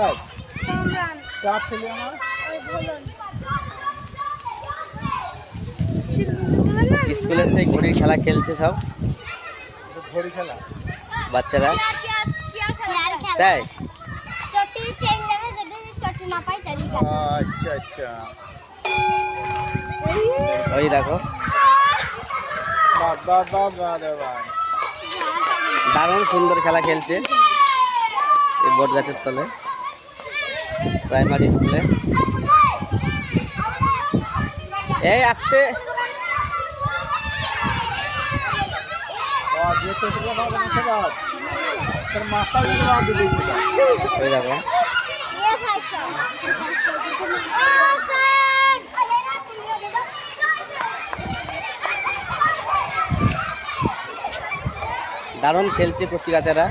রাজ কার ছেলে আমার স্কুলে সেই ঘড়ির খেলা খেলছে সব ঘড়ি খেলা বাচ্চারা। তাই আচ্ছা আচ্ছা ওই দেখো দারুণ সুন্দর খেলা খেলছে এই বট গাছের তলে প্রাইমারি স্কুলে। এই আসতে মাথা ওই দেখো দারুণ খেলছে পত্রিকাতেরা।